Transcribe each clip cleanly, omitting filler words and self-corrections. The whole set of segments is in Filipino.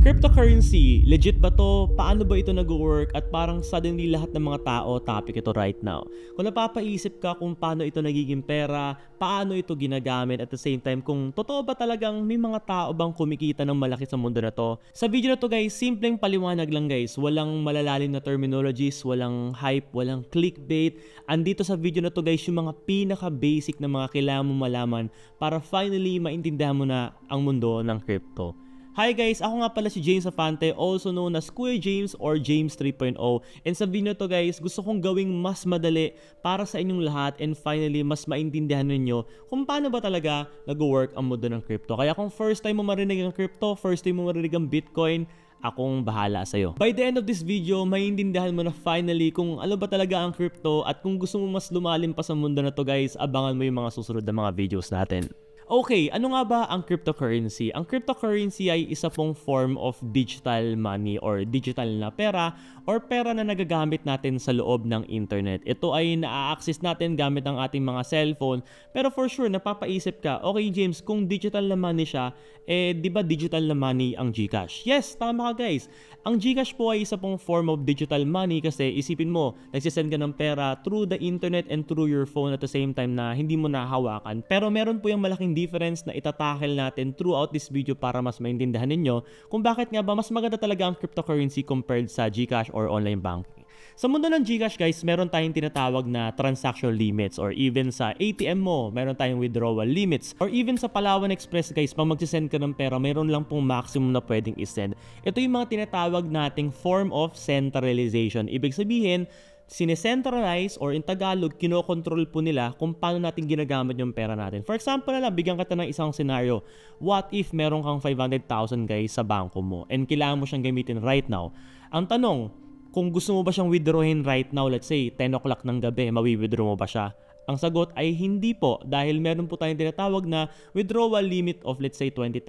Cryptocurrency, legit ba to? Paano ba ito nag-work? At parang suddenly lahat ng mga tao topic ito right now. Kung napapaisip ka kung paano ito nagiging pera, paano ito ginagamit, at the same time kung totoo ba talagang may mga tao bang kumikita ng malaki sa mundo na to. Sa video na to guys, simpleng paliwanag lang guys. Walang malalalim na terminologies, walang hype, walang clickbait. Andito sa video na to guys yung mga pinaka-basic na mga kailangan mo malaman para finally maintindihan mo na ang mundo ng crypto. Hi guys, ako nga pala si James Afante, also known as Kuya James or James 3.0. And sa video to guys, gusto kong gawing mas madali para sa inyong lahat and finally mas maintindihan ninyo kung paano ba talaga nag-work ang mundo ng crypto. Kaya kung first time mo marinig ang crypto, first time mo marinig ang Bitcoin, akong bahala sa'yo. By the end of this video, maintindihan mo na finally kung ano ba talaga ang crypto at kung gusto mo mas lumalim pa sa mundo na to guys, abangan mo yung mga susunod na mga videos natin. Okay, ano nga ba ang cryptocurrency? Ang cryptocurrency ay isa pong form of digital money or digital na pera or pera na nagagamit natin sa loob ng internet. Ito ay na-access natin gamit ang ating mga cellphone. Pero for sure, napapaisip ka, okay James, kung digital na money siya, di ba digital na money ang GCash? Yes, tama ka guys. Ang GCash po ay isa pong form of digital money kasi isipin mo, nagsisend ka ng pera through the internet and through your phone at the same time na hindi mo nahawakan. Pero meron po yung malaking difference na itatackle natin throughout this video para mas maintindihan ninyo kung bakit nga ba mas maganda talaga ang cryptocurrency compared sa GCash or online banking. Sa mundo ng GCash guys, meron tayong tinatawag na transaction limits or even sa ATM mo, meron tayong withdrawal limits or even sa Palawan Express guys, pag magsisend ka ng pera, meron lang pong maximum na pwedeng isend. Ito yung mga tinatawag nating form of centralization. Ibig sabihin, sinecentralize or in Tagalog, kinokontrol po nila kung paano natin ginagamit yung pera natin. For example na lang, bigyan kita ng isang scenario. What if meron kang 500,000 guys sa bangko mo and kailangan mo siyang gamitin right now? Ang tanong, kung gusto mo ba siyang withdrawin right now, let's say 10 o'clock ng gabi, mawi-withdraw mo ba siya? Ang sagot ay hindi po dahil meron po tayong tinatawag na withdrawal limit of let's say 20,000,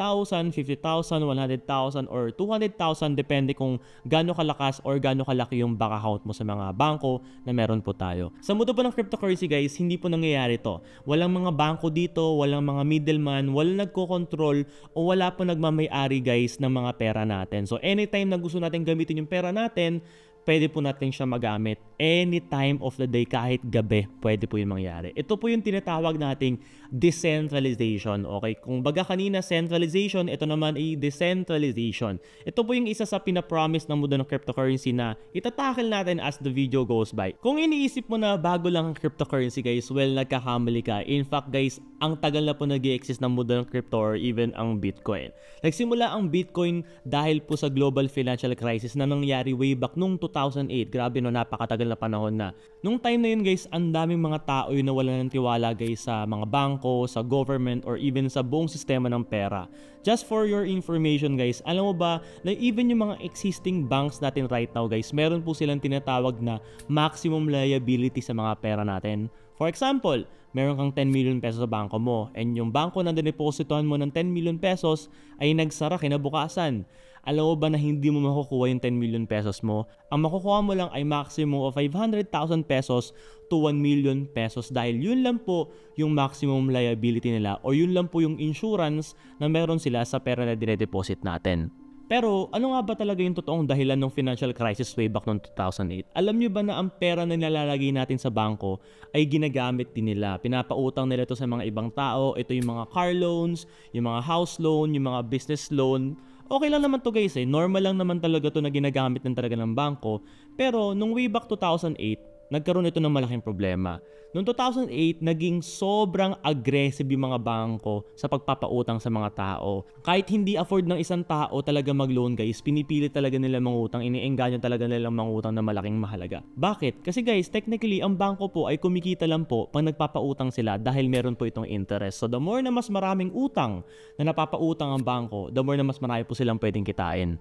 50,000, 100,000 or 200,000 depende kung gaano kalakas or gaano kalaki yung bank account mo sa mga bangko na meron po tayo. Sa mundo po ng cryptocurrency guys, hindi po nangyayari to. Walang mga bangko dito, walang mga middleman, walang nagko-control o wala po nagmamay-ari guys ng mga pera natin. So anytime na gusto natin gamitin yung pera natin, pwede po natin siya magamit any time of the day, kahit gabi, pwede po yung mangyari. Ito po yung tinatawag nating decentralization. Okay? Kung baga kanina centralization, ito naman ay decentralization. Ito po yung isa sa pinapromise ng mundo ng cryptocurrency na itatakil natin as the video goes by. Kung iniisip mo na bago lang ang cryptocurrency guys, well, nagkakamali ka. In fact guys, ang tagal na po nag-i-exist ng mundo ng crypto or even ang Bitcoin. Nagsimula ang Bitcoin dahil po sa global financial crisis na nangyari way back nung 2008. Grabe no, napakatagal na panahon na. Nung time na yun guys, ang daming mga tao yung nawalan ng tiwala guys sa mga bangko, sa government, or even sa buong sistema ng pera. Just for your information guys, alam mo ba na even yung mga existing banks natin right now guys, meron po silang tinatawag na maximum liability sa mga pera natin. For example, meron kang 10 million pesos sa bangko mo and yung bangko na dinepositohan mo ng 10 million pesos ay nagsara kinabukasan. Alam mo ba na hindi mo makukuha yung 10 million pesos mo? Ang makukuha mo lang ay maximum of 500,000 pesos to 1 million pesos dahil yun lang po yung maximum liability nila o yun lang po yung insurance na meron sila sa pera na dinedeposit natin. Pero ano nga ba talaga yung totoong dahilan ng financial crisis way back noong 2008? Alam nyo ba na ang pera na nilalagay natin sa bangko ay ginagamit din nila? Pinapautang nila ito sa mga ibang tao. Ito yung mga car loans, yung mga house loan, yung mga business loan. Okay lang naman to guys eh. Normal lang naman talaga to na ginagamit ng talaga ng bangko. Pero nung way back 2008, nagkaroon ito ng malaking problema. Noong 2008, naging sobrang aggressive yung mga bangko sa pagpapautang sa mga tao. Kahit hindi afford ng isang tao talaga mag-loan guys, pinipilit talaga nila mangutang, iniengganyo talaga nila mangutang na malaking mahalaga. Bakit? Kasi guys, technically, ang bangko po ay kumikita lang po pag nagpapautang sila dahil meron po itong interest. So the more na mas maraming utang na napapautang ang bangko, the more na mas marami po silang pwedeng kitain.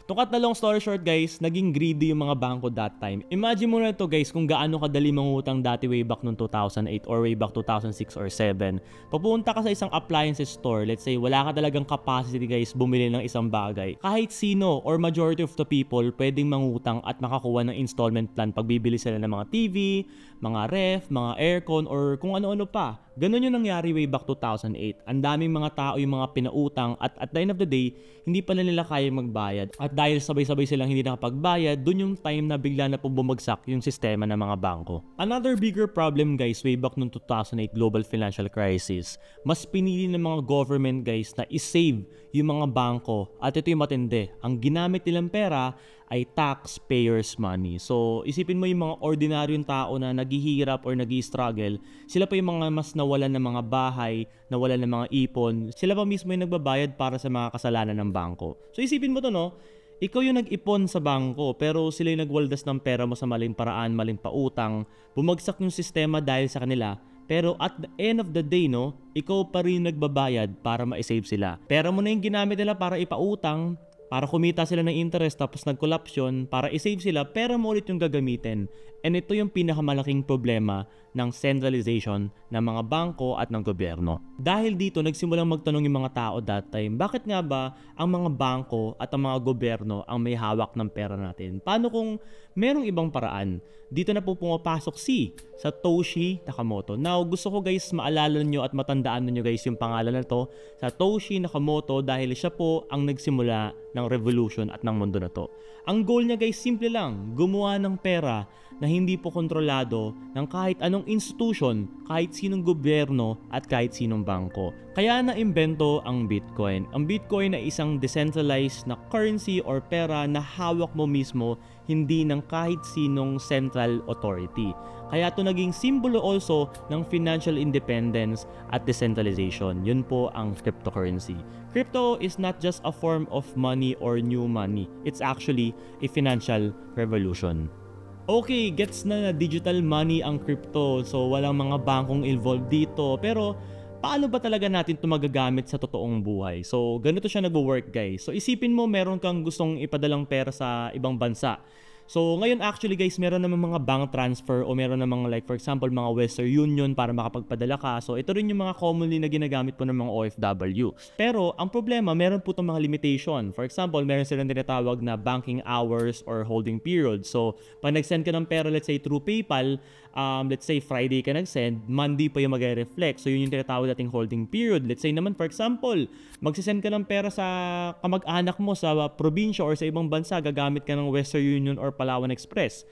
To cut na long story short guys, naging greedy yung mga bangko that time. Imagine mo na ito guys kung gaano kadali mangutang dati way back noong 2008 or way back 2006 or 2007. Papunta ka sa isang appliances store, let's say wala ka talagang capacity guys bumili ng isang bagay. Kahit sino or majority of the people pwedeng mangutang at makakuha ng installment plan pag bibili sila ng mga TV, mga ref, mga aircon or kung ano-ano pa. Ganun yung nangyari way back 2008. Ang daming mga tao yung mga pinautang at the end of the day, hindi pala nila kaya magbayad. At dahil sabay-sabay silang hindi nakapagbayad, dun yung time na bigla na po bumagsak yung sistema ng mga bangko. Another bigger problem guys, way back noong 2008 global financial crisis, mas pinili ng mga government guys na isave yung mga bangko. At ito yung matindi. Ang ginamit nilang pera ay taxpayers money. So, isipin mo yung mga ordinaryong tao na naghihirap or nag-struggle, sila pa yung mga mas nawalan ng mga bahay, nawalan ng mga ipon, sila pa mismo yung nagbabayad para sa mga kasalanan ng bangko. So, isipin mo to, no? Ikaw yung nag-ipon sa bangko, pero sila yung nagwaldas ng pera mo sa maling paraan, maling pautang, bumagsak yung sistema dahil sa kanila, pero at the end of the day, no, ikaw pa rin nagbabayad para ma-save sila. Pera mo na yung ginamit nila para ipautang, para kumita sila ng interest tapos nag-collapse yun, para i-save sila, pera mo ulit yung gagamitin. And ito yung pinakamalaking problema ng centralization ng mga bangko at ng gobyerno. Dahil dito, nagsimulang magtanong yung mga tao that time, bakit nga ba ang mga bangko at ang mga gobyerno ang may hawak ng pera natin? Paano kung merong ibang paraan? Dito na po pumapasok si Satoshi Nakamoto. Now, gusto ko guys maalala nyo at matandaan nyo guys yung pangalan na to, Satoshi Nakamoto, dahil siya po ang nagsimula ng revolution at ng mundo na to. Ang goal niya guys, simple lang, gumawa ng pera na hindi po kontrolado ng kahit anong institution, kahit sinong gobyerno at kahit sinong bangko. Kaya na-imbento ang Bitcoin. Ang Bitcoin ay isang decentralized na currency or pera na hawak mo mismo, hindi ng kahit sinong central authority. Kaya ito naging simbolo also ng financial independence at decentralization. Yun po ang cryptocurrency. Crypto is not just a form of money or new money. It's actually a financial revolution. Okay, gets na digital money ang crypto. So walang mga bangkong involved dito. Pero paano ba talaga natin ito magagamit sa totoong buhay? So ganito siya nag-work guys. So isipin mo meron kang gustong ipadalang pera sa ibang bansa. So ngayon actually guys, meron namang mga bank transfer o meron namang like for example mga Western Union para makapagpadala ka. So ito rin yung mga commonly na ginagamit po ng mga OFW. Pero ang problema, meron po itong mga limitation. For example, meron silang tinatawag na banking hours or holding period. So pag nag-send ka ng pera, let's say through PayPal, let's say Friday ka nag-send, Monday pa yung mag-reflect. So yun yung tinatawag nating holding period. Let's say naman for example, magsisend ka ng pera sa kamag-anak mo sa probinsya or sa ibang bansa, gagamit ka ng Western Union or Palawan Express.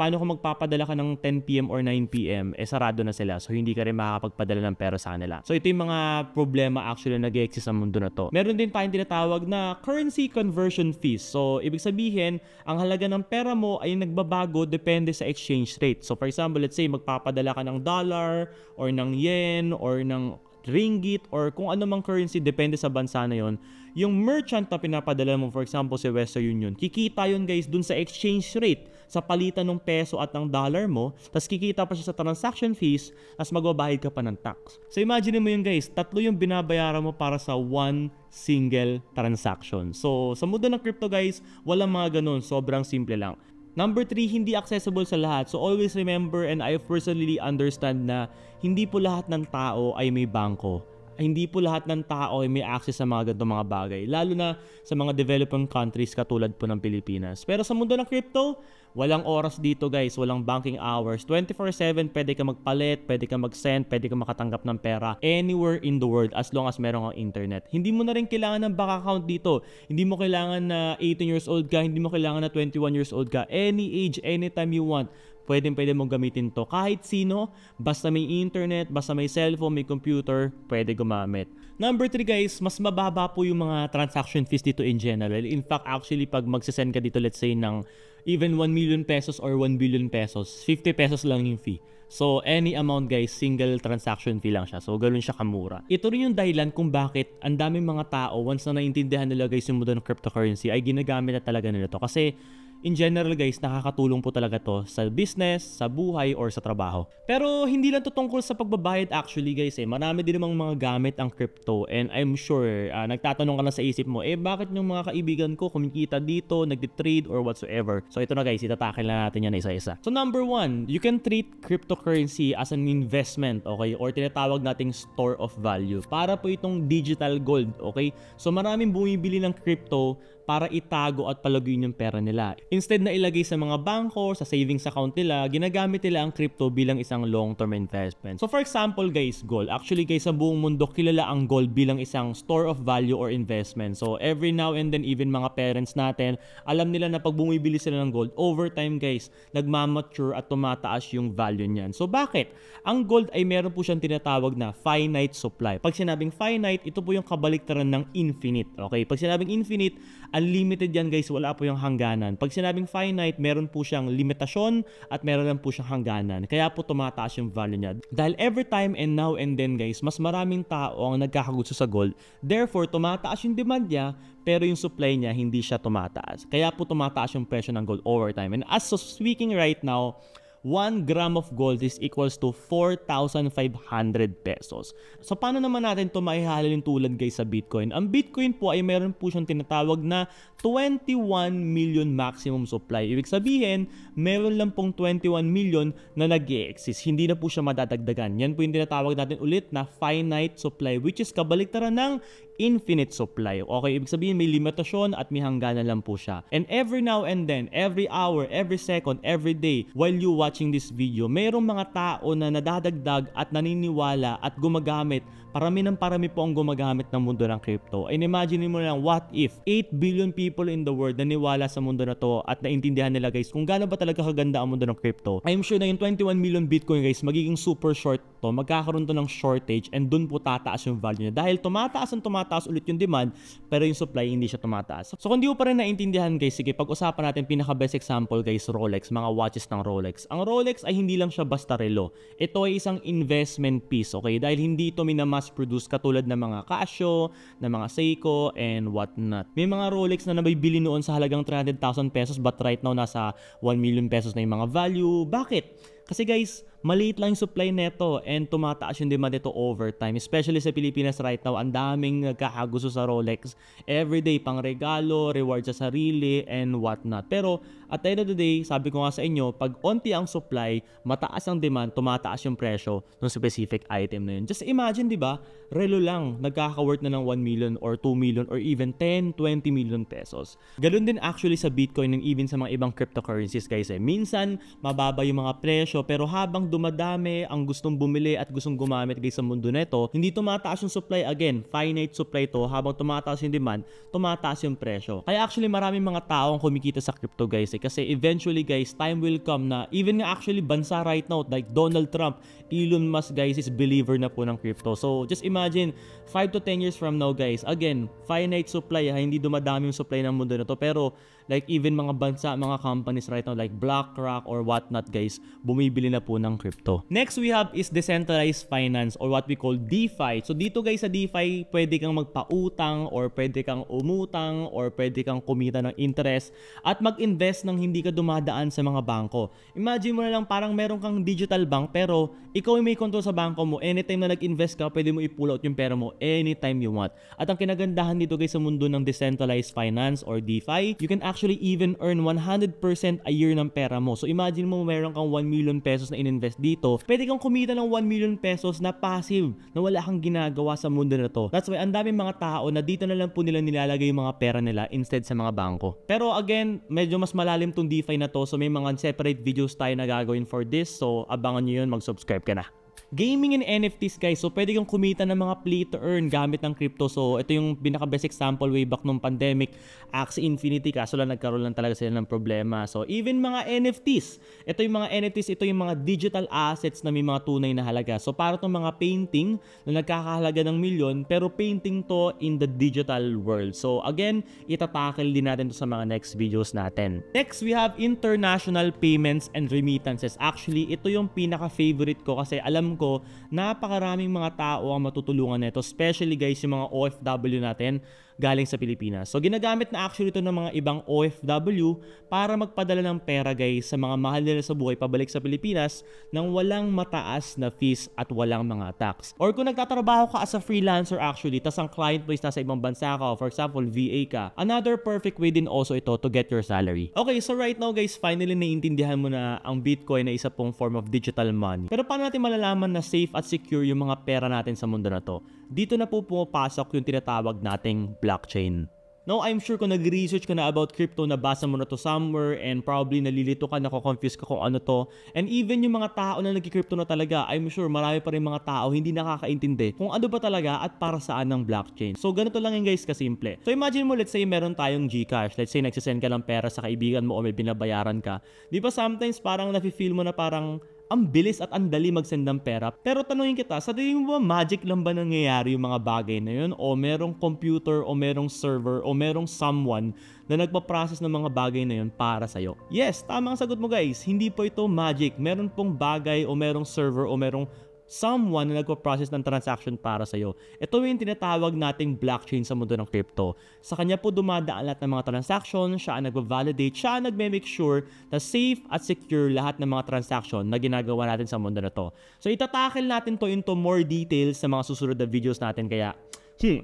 Paano kung magpapadala ka ng 10 PM or 9 PM? Sarado na sila. So hindi ka rin makakapagpadala ng pera sa kanila. So ito yung mga problema actually na nag-exist sa mundo na to. Meron din tayong tinatawag na currency conversion fees. So ibig sabihin, ang halaga ng pera mo ay nagbabago depende sa exchange rate. So for example, let's say magpapadala ka ng dollar or ng yen or ng ringgit or kung ano mang currency, depende sa bansa na yon. Yung merchant na pinapadala mo, for example si Western Union, kikita yun guys dun sa exchange rate, sa palitan ng peso at ng dollar mo, tas kikita pa siya sa transaction fees, tas magbabayad ka pa ng tax. So imagine mo yun guys, tatlo yung binabayaran mo para sa one single transaction. So sa mundo ng crypto guys, walang mga ganun, sobrang simple lang. Number 3, hindi accessible sa lahat. So always remember, and I personally understand na hindi po lahat ng tao ay may bangko. Hindi po lahat ng tao ay may access sa mga ganitong mga bagay. Lalo na sa mga developing countries katulad po ng Pilipinas. Pero sa mundo ng crypto, walang oras dito guys, walang banking hours. 24/7 pwede ka magpalit, pwede ka mag-send, pwede ka makatanggap ng pera anywhere in the world as long as meron kang internet. Hindi mo na rin kailangan ng bank account dito. Hindi mo kailangan na 18 years old ka, hindi mo kailangan na 21 years old ka. Any age, anytime you want, pwede mong gamitin to. Kahit sino, basta may internet, basta may cellphone, may computer, pwede gumamit. Number 3 guys, mas mababa po yung mga transaction fees dito in general. In fact, actually, pag magsisend ka dito, let's say, ng even 1 million pesos or 1 billion pesos, 50 pesos lang yung fee. So, any amount guys, single transaction fee lang siya. So, ganoon siya kamura. Ito rin yung dahilan kung bakit ang daming mga tao, once na naintindihan nila guys yung mundo ng cryptocurrency, ay ginagamit na talaga nila to. Kasi, in general guys, nakakatulong po talaga to sa business, sa buhay, or sa trabaho. Pero hindi lang to tungkol sa pagbabayad actually guys Marami din namang mga gamit ang crypto and I'm sure nagtatanong ka na sa isip mo, bakit yung mga kaibigan ko kumikita dito, nagtitrade or whatsoever. So ito na guys, itatakil na natin yan isa-isa. So number 1, you can treat cryptocurrency as an investment, okay? Or tinatawag nating store of value. Para po itong digital gold, okay? So maraming bumibili ng crypto para itago at palaguin yung pera nila. Instead na ilagay sa mga bangko, sa savings account nila, ginagamit nila ang crypto bilang isang long-term investment. So for example guys, gold. Actually guys, sa buong mundo kilala ang gold bilang isang store of value or investment. So every now and then, even mga parents natin, alam nila na pag bumibili sila ng gold, over time guys, nagmamature at tumataas yung value niyan. So bakit? Ang gold ay meron po siyang tinatawag na finite supply. Pag sinabing finite, ito po yung kabaliktaran ng infinite. Okay? Pag sinabing infinite, unlimited yan guys, wala po yung hangganan. Pag sinabing finite, meron po siyang limitasyon at meron lang po siyang hangganan. Kaya po tumataas yung value niya. Dahil every time and now and then guys, mas maraming tao ang nagkakagusto sa gold. Therefore, tumataas yung demand niya, pero yung supply niya hindi siya tumataas. Kaya po tumataas yung presyo ng gold over time. And as of speaking right now, 1 gram of gold is equals to 4,500 pesos. So paano naman natin ito maihalin tulad guys sa Bitcoin? Ang Bitcoin po ay meron po siyang tinatawag na 21 million maximum supply. Ibig sabihin, meron lang pong 21 million na nag-e-exist. Hindi na po siya madadagdagan. Yan po yung tinatawag natin ulit na finite supply, which is kabaliktaran ng infinite supply. Okay, ibig sabihin may limitasyon at may hangganan lang po siya. And every now and then, every hour, every second, every day, while you watching this video, mayroong mga tao na nadadagdag at naniniwala at gumagamit. Parami ng parami po ang gumagamit ng mundo ng crypto. And imagine mo lang, what if 8 billion people in the world naniwala sa mundo na to at naintindihan nila guys kung gaano ba talaga kaganda ang mundo ng crypto. I'm sure na yung 21 million Bitcoin guys, magiging super short to. Magkakaroon to ng shortage and dun po tataas yung value niya. Dahil tumataas ulit yung demand, pero yung supply hindi siya tumataas. So kung di mo pa rin naintindihan guys, sige, pag-usapan natin pinaka best example guys, Rolex, mga watches ng Rolex. Ang Rolex ay hindi lang siya basta relo. Ito ay isang investment piece, okay? Dahil hindi ito minamass produce katulad ng mga Casio, ng mga Seiko, and whatnot. May mga Rolex na nabibili noon sa halagang 300,000 pesos but right now nasa 1 million pesos na yung mga value. Bakit? Kasi guys, maliit lang yung supply neto and tumataas yung demand nito over time. Especially sa Pilipinas right now, ang daming nagkakagusto sa Rolex. Everyday, pang regalo, reward sa sarili, and whatnot. Pero at the end of the day, sabi ko nga sa inyo, pag onti ang supply, mataas ang demand, tumataas yung presyo ng specific item na yun. Just imagine, di ba? Relo lang, nagkaka-worth na ng 1 million or 2 million or even 10, 20 million pesos. Ganun din actually sa Bitcoin and even sa mga ibang cryptocurrencies guys. Minsan, mababa yung mga presyo, pero habang dumadami ang gustong bumili at gustong gumamit guys sa mundo nito, hindi tumataas yung supply. Again, finite supply to. Habang tumataas yung demand, tumataas yung presyo. Kaya actually maraming mga tao ang kumikita sa crypto guys kasi eventually guys, time will come na even nga actually bansa right now like Donald Trump, Elon Musk guys is believer na po ng crypto. So just imagine 5 to 10 years from now guys, again, finite supply, hindi dumadami yung supply ng mundo na to, pero like even mga bansa, mga companies right now like BlackRock or whatnot guys, bumibili na po ng crypto. Next we have is decentralized finance or what we call DeFi. So dito guys sa DeFi, pwede kang magpautang or pwede kang umutang or pwede kang kumita ng interest at mag-invest nang hindi ka dumadaan sa mga bangko. Imagine mo na lang parang meron kang digital bank pero ikaw yung may control sa bangko mo. Anytime na nag-invest ka, pwede mo i-pull out yung pera mo anytime you want. At ang kinagandahan dito guys sa mundo ng decentralized finance or DeFi, you can actually even earn 100% a year ng pera mo. So imagine mo meron kang 1 million pesos na in-invest dito, pwede kang kumita ng 1 million pesos na passive na wala kang ginagawa sa mundo na to. That's why ang daming mga tao na dito na lang po nila nilalagay yung mga pera nila instead sa mga bangko. Pero again, medyo mas malalim tong DeFi na to, so may mga separate videos tayo na gagawin for this, so abangan nyo yun, mag-subscribe ka na. Gaming and NFTs guys, so pwede kang kumita ng mga play to earn gamit ng crypto. So ito yung pinaka best example way back nung pandemic, Axie Infinity, kaso lang nagkaroon lang talaga sila ng problema. So even mga NFTs, ito yung mga NFTs, ito yung mga digital assets na may mga tunay na halaga. So para itong mga painting na nagkakahalaga ng milyon, pero painting to in the digital world. So again, itatakil din natin to sa mga next videos natin. Next, we have international payments and remittances. Actually, ito yung pinaka favorite ko kasi alam ko napakaraming mga tao ang matutulungan nito, especially guys yung mga OFW natin galing sa Pilipinas. So ginagamit na actually ito ng mga ibang OFW para magpadala ng pera guys sa mga mahal nila sa buhay pabalik sa Pilipinas nang walang mataas na fees at walang mga tax. Or kung nagtatrabaho ka as a freelancer actually, tas ang client mo is nasa ibang bansa ka, for example VA ka, another perfect way din also ito to get your salary. Okay, so right now guys, finally naiintindihan mo na ang Bitcoin na isa pong form of digital money. Pero paano natin malalaman na safe at secure yung mga pera natin sa mundo na to? Dito na po pumapasok yung tinatawag nating blockchain. Now, I'm sure kung nag-research ka na about crypto, nabasa mo na to somewhere and probably nalilito ka, nako-confuse ka kung ano to. And even yung mga tao na nag-crypto na talaga, I'm sure marami pa rin mga tao hindi nakakaintindi kung ano ba talaga at para saan ng blockchain. So, ganito lang yun guys kasimple. So, imagine mo, let's say meron tayong GCash. Let's say nagsisend ka lang pera sa kaibigan mo o may binabayaran ka. Di ba sometimes parang nafe-feel mo na parang ang bilis at ang dali mag-send ng pera. Pero tanungin kita, sa tingin mo ba magic lang ba nangyayari yung mga bagay na yun? O merong computer, o merong server, o merong someone na nagpa-process ng mga bagay na yun para sa'yo? Yes, tama ang sagot mo guys. Hindi po ito magic. Meron pong bagay o merong server o merong someone na nagpa-process ng transaction para sa'yo. Ito yung tinatawag nating blockchain sa mundo ng crypto. Sa kanya po dumadaan lahat ng mga transaction, siya ang nagva-validate, siya ang nagme-make sure na safe at secure lahat ng mga transaction na ginagawa natin sa mundo na to. So itatakil natin to into more details sa mga susunod na videos natin, kaya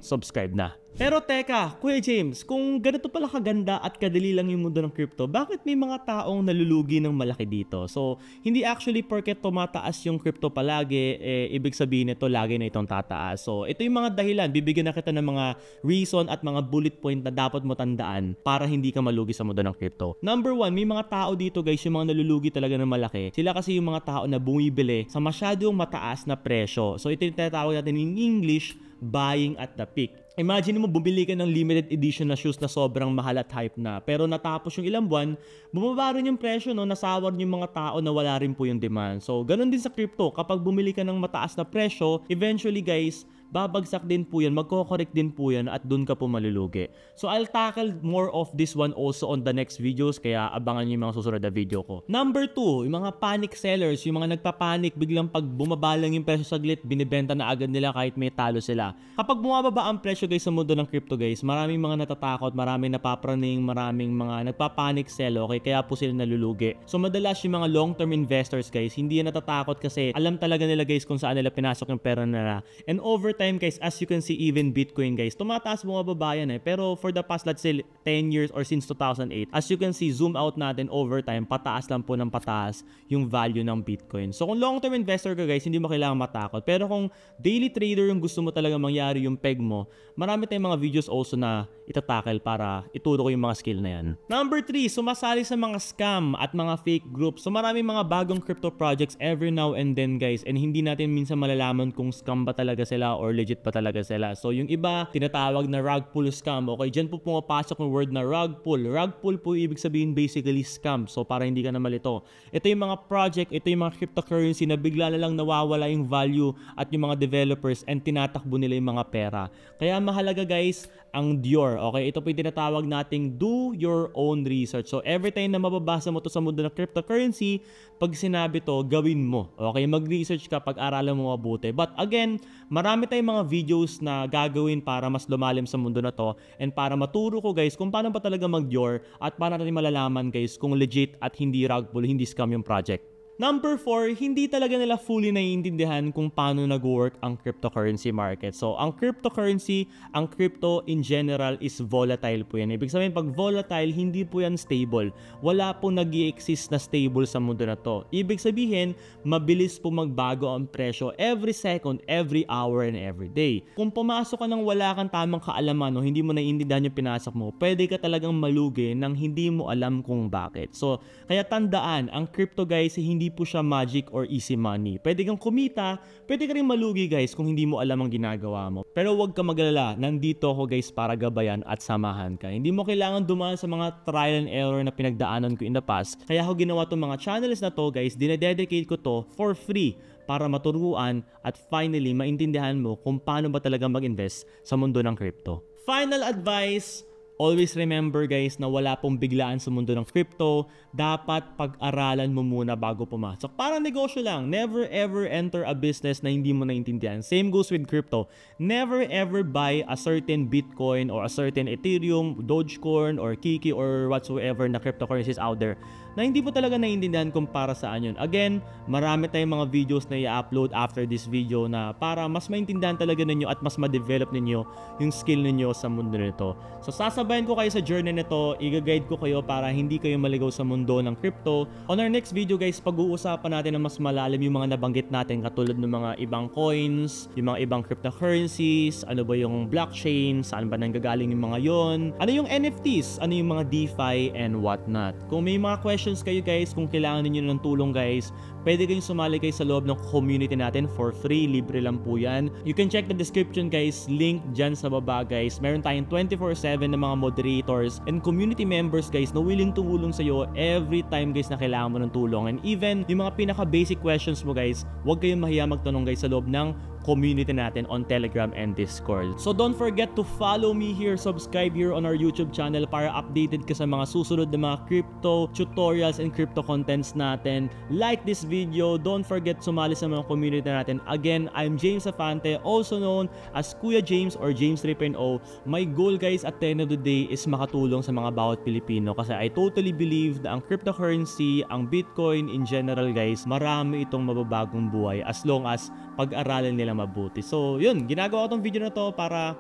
subscribe na. Pero teka, Kuya James, kung ganito pala kaganda at kadali lang yung mundo ng crypto, bakit may mga taong nalulugi ng malaki dito? So, hindi actually porket tumataas yung crypto palagi, ibig sabihin nito lagi na itong tataas. So, ito yung mga dahilan. Bibigyan na kita ng mga reason at mga bullet point na dapat mo tandaan para hindi ka malugi sa mundo ng crypto. Number 1, may mga tao dito guys, yung mga nalulugi talaga ng malaki. Sila kasi yung mga tao na bumibili sa masyadong mataas na presyo. So, ito yung tinatawag natin in English, buying at the peak. Imagine mo, bumili ka ng limited edition na shoes na sobrang mahal at hype na, pero natapos yung ilang buwan, bumaba rin yung presyo, no? Nasawar yung mga tao na wala rin po yung demand. So, ganun din sa crypto. Kapag bumili ka ng mataas na presyo, eventually guys, babagsak din po yan, magko-correct din po yan at dun ka po malulugi. So, I'll tackle more of this one also on the next videos, kaya abangan nyo yung mga susunod na video ko. Number 2, yung mga panic sellers, yung mga nagpapanik, biglang pag bumaba lang yung presyo saglit, binibenta na agad nila kahit may talo sila. Kapag bumababa ang presyo guys sa mundo ng crypto guys, maraming mga natatakot, maraming napapraning, maraming mga nagpapanik sell, okay? Kaya po sila nalulugi. So, madalas yung mga long-term investors guys, hindi yan natatakot kasi alam talaga nila guys kung saan nila pinasok yung pera nila. And over time guys, as you can see, even Bitcoin guys, tumataas bumababa yan eh. Pero for the past, let's say, 10 years or since 2008, as you can see, zoom out natin over time, pataas lang po ng pataas yung value ng Bitcoin. So kung long-term investor ka guys, hindi mo kailangan matakot. Pero kung daily trader yung gusto mo talaga mangyari yung peg mo, marami tayong mga videos also na itatakil para ituro ko yung mga skill na yan. Number 3, sumasali sa mga scam at mga fake groups. So maraming mga bagong crypto projects every now and then guys, and hindi natin minsan malalaman kung scam ba talaga sila or legit pa talaga sila. So yung iba, tinatawag na rug pull scam. Okay, dyan po pumapasok yung word na rug pull. Rug pull po ibig sabihin basically scam. So para hindi ka na malito. Ito yung mga project, ito yung mga cryptocurrency na bigla na lang nawawala yung value at yung mga developers and tinatakbo nila yung mga pera. Kaya mahalaga guys, ang Dior. Okay, ito po yung tinatawag nating do your own research. So every time na mababasa mo to sa mundo ng cryptocurrency, pag sinabi to, gawin mo. Okay, mag-research ka, pag-aralan mo mabuti. But again, marami tayong mga videos na gagawin para mas lumalim sa mundo na to and para maturo ko guys kung paano ba talaga mag-Dior at paano natin malalaman guys kung legit at hindi rug pull, hindi scam yung project. Number 4, hindi talaga nila fully naiintindihan kung paano nag-work ang cryptocurrency market. So, ang cryptocurrency, ang crypto in general is volatile po yan. Ibig sabihin, pag volatile, hindi po yan stable. Wala po nag-i-exist na stable sa mundo na to. Ibig sabihin, mabilis po magbago ang presyo every second, every hour, and every day. Kung pumasok ka ng wala kang tamang kaalaman o hindi mo naiintindihan yung pinasok mo, pwede ka talagang malugi nang hindi mo alam kung bakit. So, kaya tandaan, ang crypto guys, hindi po siya magic or easy money. Pwede kang kumita, pwede ka rin malugi guys kung hindi mo alam ang ginagawa mo. Pero huwag ka magalala, nandito ako guys para gabayan at samahan ka. Hindi mo kailangan dumaan sa mga trial and error na pinagdaanan ko in the past. Kaya ako ginawa itong mga channels na to guys, dinededicate ko to for free para maturuan at finally maintindihan mo kung paano ba talaga mag-invest sa mundo ng crypto. Final advice, always remember guys na wala pong biglaan sa mundo ng crypto. Dapat pag-aralan mo muna bago pumasok. Parang negosyo lang. Never ever enter a business na hindi mo naintindihan. Same goes with crypto. Never ever buy a certain Bitcoin or a certain Ethereum, Dogecoin or Kiki or whatsoever na cryptocurrencies out there na hindi mo talaga naiintindihan kung para saan yun. Again, marami tayong mga videos na i-upload after this video na para mas maintindihan talaga ninyo at mas ma-develop ninyo yung skill ninyo sa mundo nito. So sasabayan ko kayo sa journey nito, i-guide ko kayo para hindi kayo maligaw sa mundo ng crypto. On our next video guys, pag-uusapan natin na mas malalim yung mga nabanggit natin katulad ng mga ibang coins, yung mga ibang cryptocurrencies, ano ba yung blockchain, saan ba nanggagaling yung mga yon, ano yung NFTs, ano yung mga DeFi and whatnot. Kung may mga questions kayo guys, kung kailangan niyo ng tulong guys, pwede kayong sumali kayo sa loob ng community natin for free, libre lang po yan. You can check the description guys, link dyan sa baba guys. Meron tayong 24/7 na mga moderators and community members guys na willing tumulong sa'yo every time guys na kailangan mo ng tulong. And even yung mga pinaka basic questions mo guys, huwag kayong mahiya magtanong guys sa loob ng community natin on Telegram and Discord. So don't forget to follow me here, subscribe here on our YouTube channel para updated ka sa mga susunod na mga crypto tutorials and crypto contents natin. Like this video, don't forget sumali sa mga community natin. Again, I'm James Afante, also known as Kuya James or James 3.0. My goal guys at the end of the day is makatulong sa mga bawat Pilipino kasi I totally believe na ang cryptocurrency, ang Bitcoin in general guys, marami itong mababagong buhay as long as pag-aralan nila mabuti. So, yun, ginagawa ko tong video na to para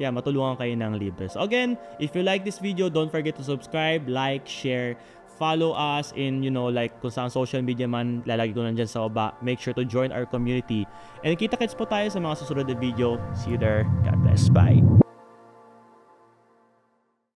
matulungan kayo ng libre. So, again, if you like this video, don't forget to subscribe, like, share, follow us in, like kung saan social media man, lalagay ko nandyan sa baba. Make sure to join our community. And kita-kits po tayo sa mga susunod na video. See you there. God bless. Bye.